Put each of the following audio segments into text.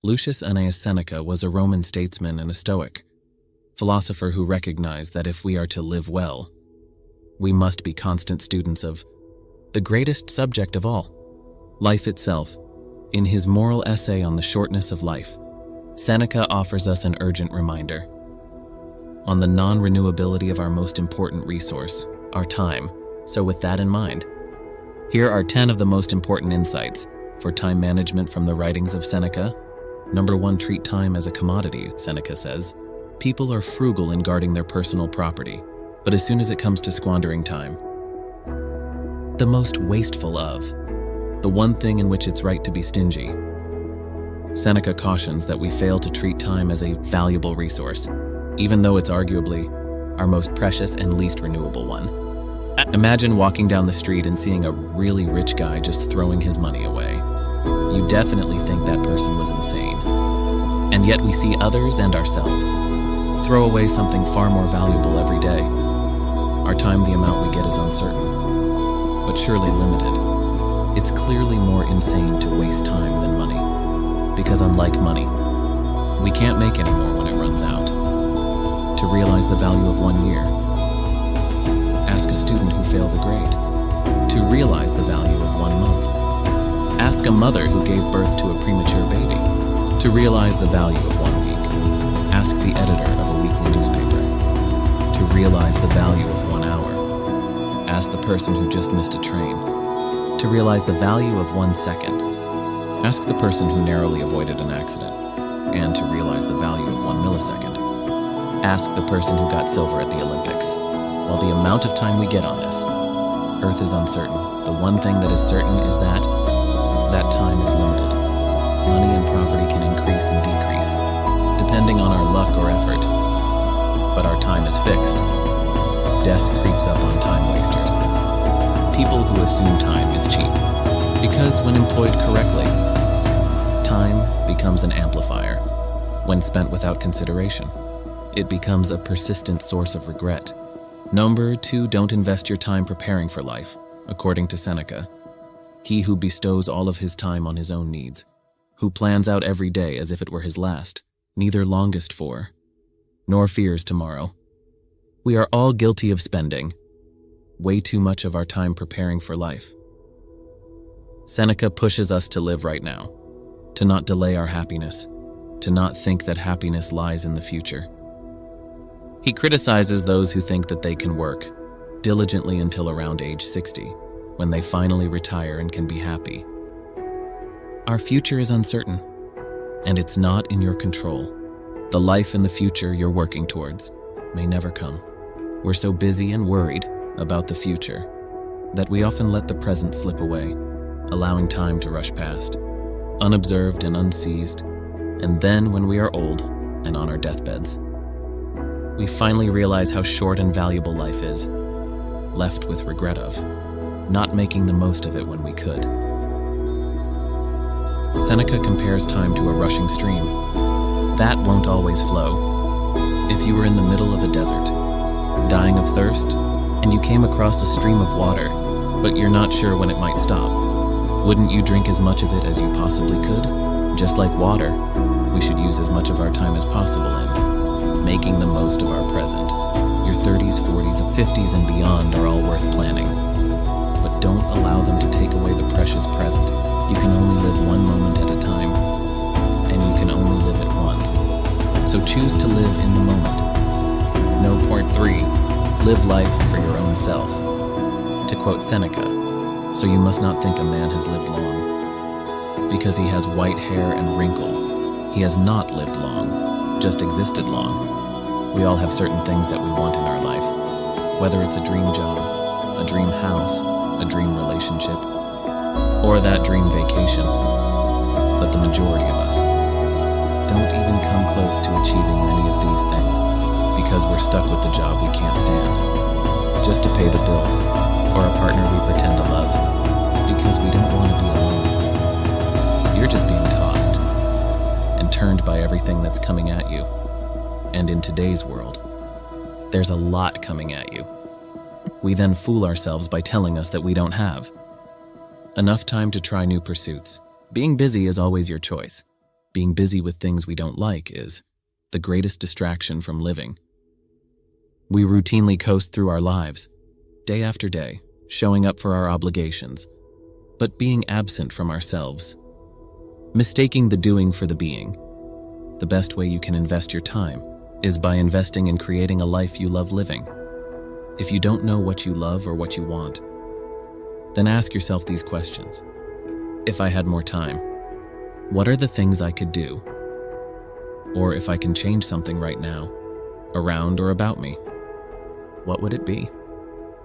Lucius Annaeus Seneca was a Roman statesman and a Stoic, philosopher who recognized that if we are to live well, we must be constant students of the greatest subject of all, life itself. In his moral essay on the shortness of life, Seneca offers us an urgent reminder on the non-renewability of our most important resource, our time. So with that in mind, here are 10 of the most important insights for time management from the writings of Seneca. Number 1, treat time as a commodity. Seneca says, people are frugal in guarding their personal property, but as soon as it comes to squandering time, the most wasteful of, the one thing in which it's right to be stingy. Seneca cautions that we fail to treat time as a valuable resource, even though it's arguably our most precious and least renewable one. Imagine walking down the street and seeing a really rich guy just throwing his money away. You definitely think that person was insane. And yet we see others and ourselves throw away something far more valuable every day. Our time, the amount we get, is uncertain, but surely limited. It's clearly more insane to waste time than money, because unlike money, we can't make any more when it runs out. To realize the value of 1 year, ask a student who failed the grade. To realize the value of 1 month, ask a mother who gave birth to a premature baby. To realize the value of 1 week, ask the editor of a weekly newspaper. To realize the value of 1 hour, ask the person who just missed a train. To realize the value of 1 second, ask the person who narrowly avoided an accident. And to realize the value of 1 millisecond, ask the person who got silver at the Olympics. While the amount of time we get on this earth is uncertain, the one thing that is certain is that time is limited. Money and property can increase and decrease, depending on our luck or effort. But our time is fixed. Death creeps up on time wasters. People who assume time is cheap, because when employed correctly, time becomes an amplifier. When spent without consideration, it becomes a persistent source of regret. Number 2, don't invest your time preparing for life. According to Seneca, he who bestows all of his time on his own needs, who plans out every day as if it were his last, neither longest for, nor fears tomorrow. We are all guilty of spending way too much of our time preparing for life. Seneca pushes us to live right now, to not delay our happiness, to not think that happiness lies in the future. He criticizes those who think that they can work diligently until around age 60, when they finally retire and can be happy. Our future is uncertain, and it's not in your control. The life in the future you're working towards may never come. We're so busy and worried about the future that we often let the present slip away, allowing time to rush past, unobserved and unseized, and then when we are old and on our deathbeds, we finally realize how short and valuable life is, left with regret of not making the most of it when we could. Seneca compares time to a rushing stream. That won't always flow. If you were in the middle of a desert, dying of thirst, and you came across a stream of water, but you're not sure when it might stop, wouldn't you drink as much of it as you possibly could? Just like water, we should use as much of our time as possible in making the most of our present. Your 30s, 40s, 50s, and beyond are all worth planning. But don't allow them to take away the precious present. You can only live one moment at a time, and you can only live it once. So choose to live in the moment. No. Point 3, live life for your own self. To quote Seneca, so you must not think a man has lived long. Because he has white hair and wrinkles, he has not lived long, just existed long. We all have certain things that we want in our life, whether it's a dream job, a dream house, a dream relationship, or that dream vacation. But the majority of us don't even come close to achieving many of these things because we're stuck with the job we can't stand, just to pay the bills, or a partner we pretend to love because we don't want to be alone. You're just being tossed and turned by everything that's coming at you. And in today's world, there's a lot coming at you. We then fool ourselves by telling us that we don't have enough time to try new pursuits. Being busy is always your choice. Being busy with things we don't like is the greatest distraction from living. We routinely coast through our lives, day after day, showing up for our obligations, but being absent from ourselves. Mistaking the doing for the being. The best way you can invest your time is by investing in creating a life you love living. If you don't know what you love or what you want, then ask yourself these questions. If I had more time, what are the things I could do? Or if I can change something right now, around or about me, what would it be?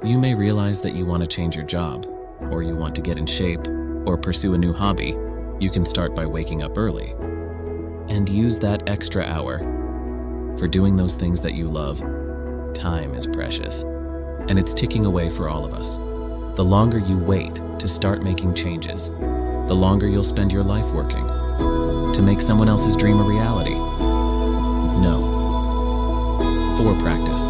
You may realize that you want to change your job, or you want to get in shape, or pursue a new hobby. You can start by waking up early and use that extra hour for doing those things that you love. Time is precious, and it's ticking away for all of us. The longer you wait to start making changes, the longer you'll spend your life working to make someone else's dream a reality. No. 4. Practice.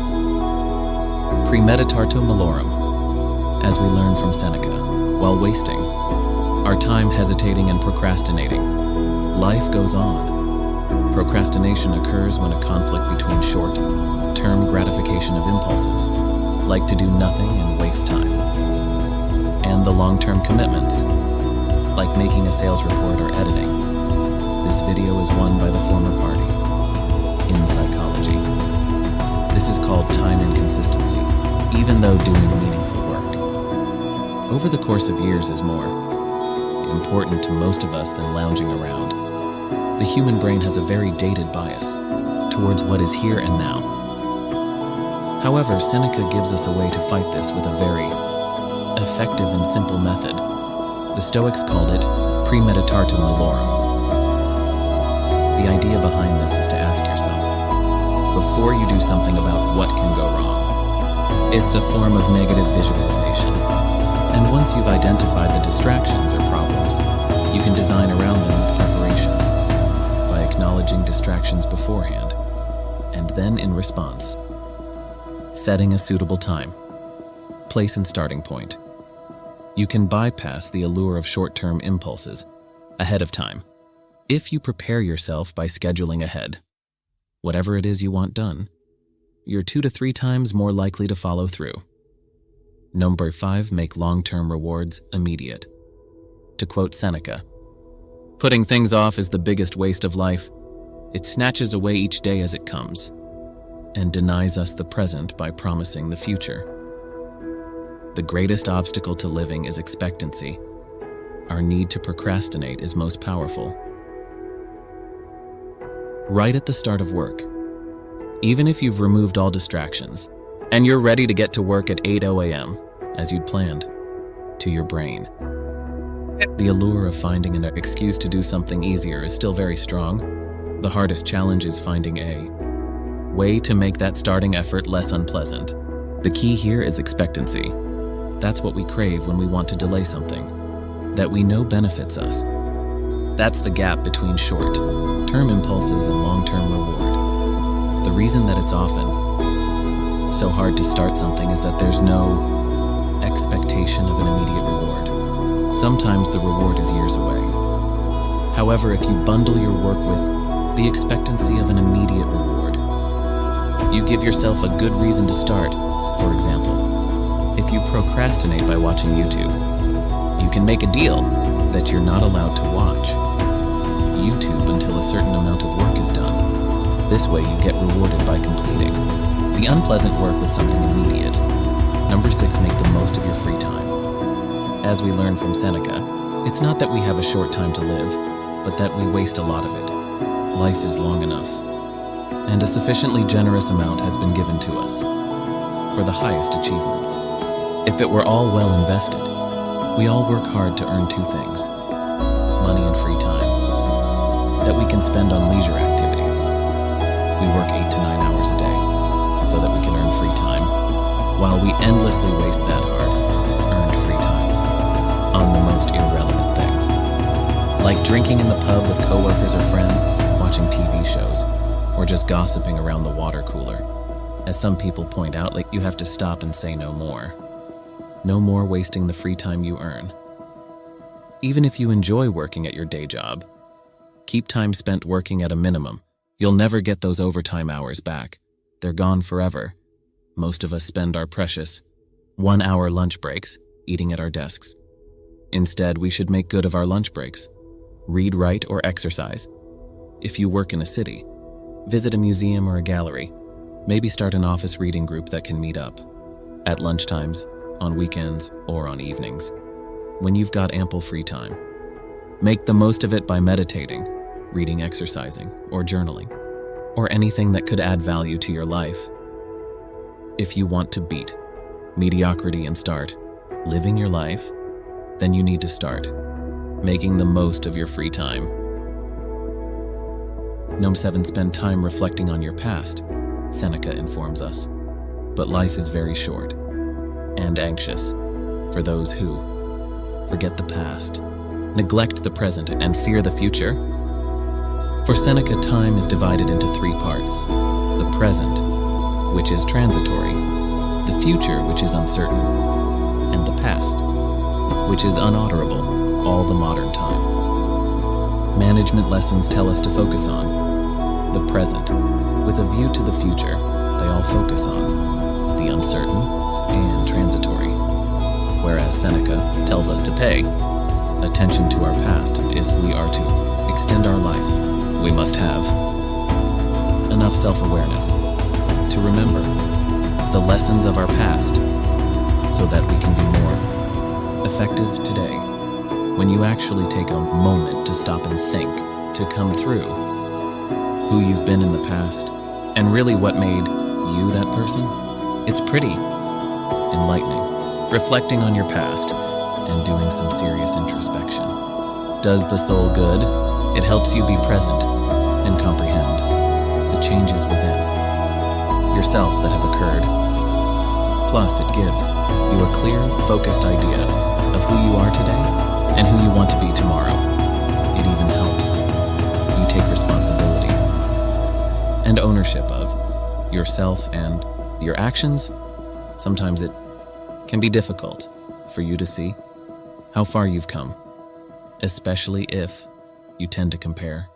Premeditarto malorum, as we learn from Seneca, while wasting our time hesitating and procrastinating, life goes on. Procrastination occurs when a conflict between short-term gratification of impulses, like to do nothing and waste time, and the long-term commitments, like making a sales report or editing. This video is won by the former party in psychology. This is called time inconsistency, even though doing meaningful work over the course of years is more important to most of us than lounging around. The human brain has a very dated bias towards what is here and now. However, Seneca gives us a way to fight this with a very effective and simple method. The Stoics called it premeditartum malorum. The idea behind this is to ask yourself, before you do something about what can go wrong. It's a form of negative visualization. And once you've identified the distractions or problems, you can design around them with preparation by acknowledging distractions beforehand, and then in response, setting a suitable time, place and starting point. You can bypass the allure of short-term impulses ahead of time if you prepare yourself by scheduling ahead. Whatever it is you want done, you're 2 to 3 times more likely to follow through. Number 5, make long-term rewards immediate. To quote Seneca, "Putting things off is the biggest waste of life. It snatches away each day as it comes, and denies us the present by promising the future. The greatest obstacle to living is expectancy. Our need to procrastinate is most powerful." Right at the start of work, even if you've removed all distractions, and you're ready to get to work at 8 a.m., as you'd planned, to your brain, the allure of finding an excuse to do something easier is still very strong. The hardest challenge is finding a way to make that starting effort less unpleasant. The key here is expectancy. That's what we crave when we want to delay something that we know benefits us. That's the gap between short-term impulses and long-term reward. The reason that it's often so hard to start something is that there's no expectation of an immediate reward. Sometimes the reward is years away. However, if you bundle your work with the expectancy of an immediate reward, you give yourself a good reason to start. For example, if you procrastinate by watching YouTube, you can make a deal that you're not allowed to watch YouTube until a certain amount of work is done. This way you get rewarded by completing the unpleasant work with something immediate. Number 6, make the most of your free time. As we learn from Seneca, it's not that we have a short time to live, but that we waste a lot of it. Life is long enough, and a sufficiently generous amount has been given to us for the highest achievements. If it were all well invested, we all work hard to earn 2 things, money and free time, that we can spend on leisure activities. We work 8 to 9 hours a day so that we can earn free time, while we endlessly waste that hard-earned free time on the most irrelevant things, like drinking in the pub with coworkers or friends, watching TV shows, or just gossiping around the water cooler. As some people point out, like, you have to stop and say no more. No more wasting the free time you earn. Even if you enjoy working at your day job, Keep time spent working at a minimum. You'll never get those overtime hours back. They're gone forever. Most of us spend our precious 1-hour lunch breaks eating at our desks. Instead, we should make good of our lunch breaks. Read, write, or exercise. If you work in a city, visit a museum or a gallery. Maybe start an office reading group that can meet up at lunchtimes, on weekends, or on evenings. When you've got ample free time, make the most of it by meditating, reading, exercising, or journaling, or anything that could add value to your life. If you want to beat mediocrity and start living your life, then you need to start making the most of your free time. Number 7, spend time reflecting on your past, Seneca informs us. But life is very short and anxious for those who forget the past, neglect the present, and fear the future. For Seneca, time is divided into 3 parts: the present, which is transitory, the future, which is uncertain, and the past, which is unalterable, all the modern time. Management lessons tell us to focus on the present, with a view to the future. They all focus on the uncertain and transitory, whereas Seneca tells us to pay attention to our past. If we are to extend our life, we must have enough self-awareness to remember the lessons of our past so that we can be more effective today. When you actually take a moment to stop and think, to come through who you've been in the past and really what made you that person, it's pretty enlightening. Reflecting on your past and doing some serious introspection does the soul good. It helps you be present and comprehend the changes within yourself that have occurred. Plus, it gives you a clear, focused idea of who you are today and who you want to be tomorrow. It even helps you take responsibility and ownership of yourself and your actions. Sometimes it can be difficult for you to see how far you've come, especially if you tend to compare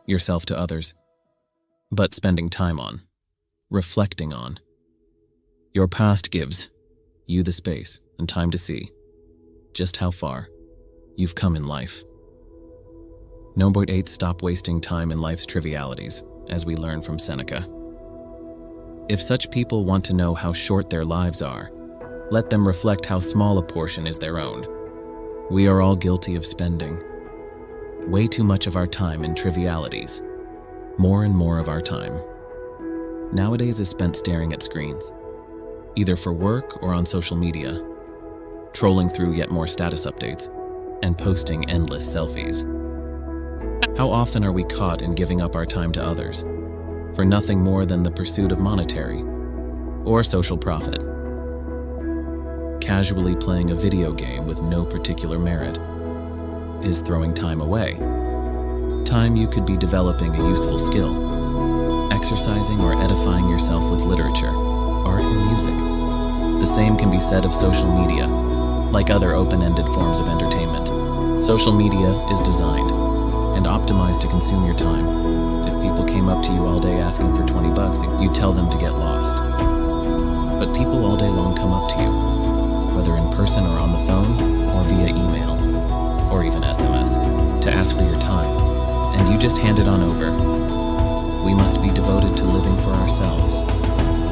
yourself to others. But spending time on, reflecting on your past gives you the space and time to see just how far you've come in life. Number 8, stop wasting time in life's trivialities, as we learn from Seneca. If such people want to know how short their lives are, let them reflect how small a portion is their own. We are all guilty of spending way too much of our time in trivialities. More and more of our time nowadays is spent staring at screens, either for work or on social media, trolling through yet more status updates, and posting endless selfies. How often are we caught in giving up our time to others for nothing more than the pursuit of monetary or social profit? Casually playing a video game with no particular merit is throwing time away. Time you could be developing a useful skill, exercising or edifying yourself with literature, art, or music. The same can be said of social media. Like other open-ended forms of entertainment, social media is designed and optimized to consume your time. If people came up to you all day asking for $20, you tell them to get lost. But people all day long come up to you, whether in person or on the phone or via email or even SMS, to ask for your time, and you just hand it on over. We must be devoted to living for ourselves,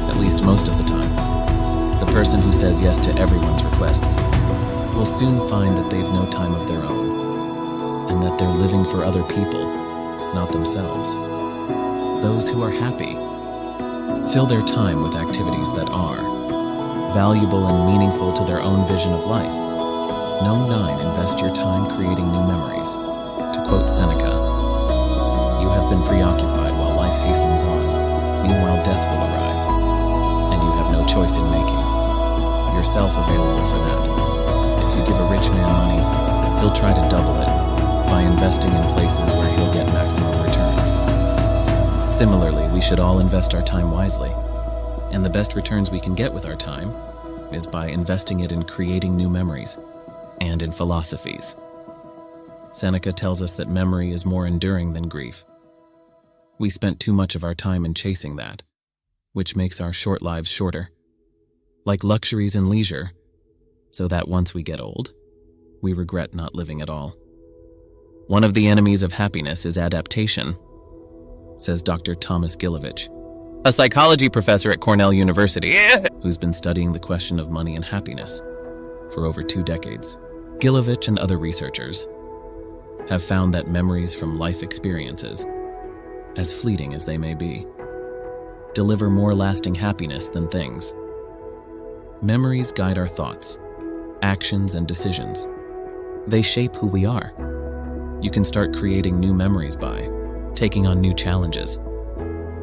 at least most of the time. The person who says yes to everyone's requests will soon find that they've no time of their own, and that they're living for other people, not themselves. Those who are happy fill their time with activities that are valuable and meaningful to their own vision of life. Number 9, invest your time creating new memories. To quote Seneca, "You have been preoccupied while life hastens on. Meanwhile, death will arrive, and you have no choice in making yourself available for that. If you give a rich man money, he'll try to double it by investing in places where he'll get maximum returns. Similarly, we should all invest our time wisely, and the best returns we can get with our time is by investing it in creating new memories and in philosophies. Seneca tells us that memory is more enduring than grief. We spent too much of our time in chasing that, which makes our short lives shorter, like luxuries and leisure, so that once we get old, we regret not living at all. One of the enemies of happiness is adaptation, says Dr. Thomas Gilovich, a psychology professor at Cornell University, who's been studying the question of money and happiness for over 2 decades. Gilovich and other researchers have found that memories from life experiences, as fleeting as they may be, deliver more lasting happiness than things. Memories guide our thoughts, actions, and decisions. They shape who we are. You can start creating new memories by taking on new challenges,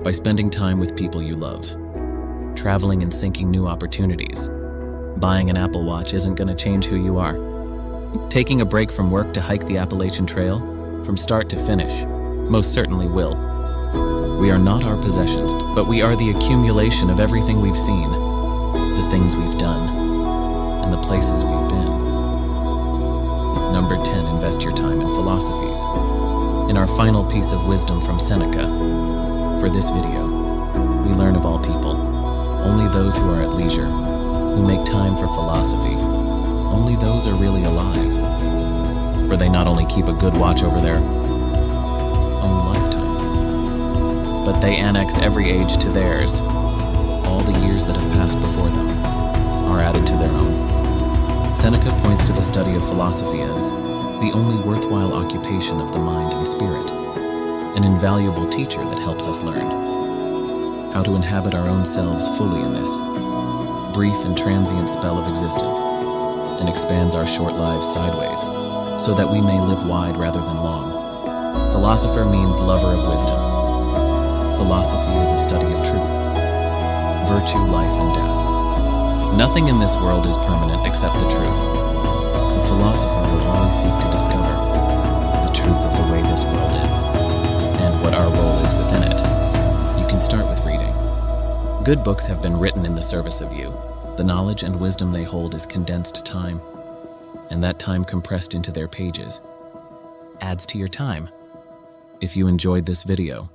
by spending time with people you love, traveling and seeking new opportunities. Buying an Apple Watch isn't going to change who you are. Taking a break from work to hike the Appalachian Trail, from start to finish, most certainly will. We are not our possessions, but we are the accumulation of everything we've seen, the things we've done, and the places we've been. Number 10, invest your time in philosophies. In our final piece of wisdom from Seneca, for this video, we learn of all people, only those who are at leisure, who make time for philosophy, only those are really alive. For they not only keep a good watch over their own lifetimes, but they annex every age to theirs. All the years that have passed before them are added to their own. Seneca points to the study of philosophy as the only worthwhile occupation of the mind and spirit, an invaluable teacher that helps us learn how to inhabit our own selves fully in this brief and transient spell of existence, and expands our short lives sideways, so that we may live wide rather than long. Philosopher means lover of wisdom. Philosophy is a study of truth, virtue, life, and death. Nothing in this world is permanent except the truth. The philosopher will always seek to discover the truth of the way this world is, and what our role is within it. You can start with reading. Good books have been written in the service of you. The knowledge and wisdom they hold is condensed time, and that time compressed into their pages adds to your time. If you enjoyed this video,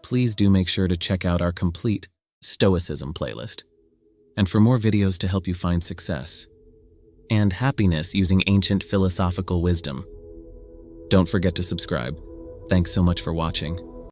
please do make sure to check out our complete Stoicism playlist. And for more videos to help you find success and happiness using ancient philosophical wisdom, don't forget to subscribe. Thanks so much for watching.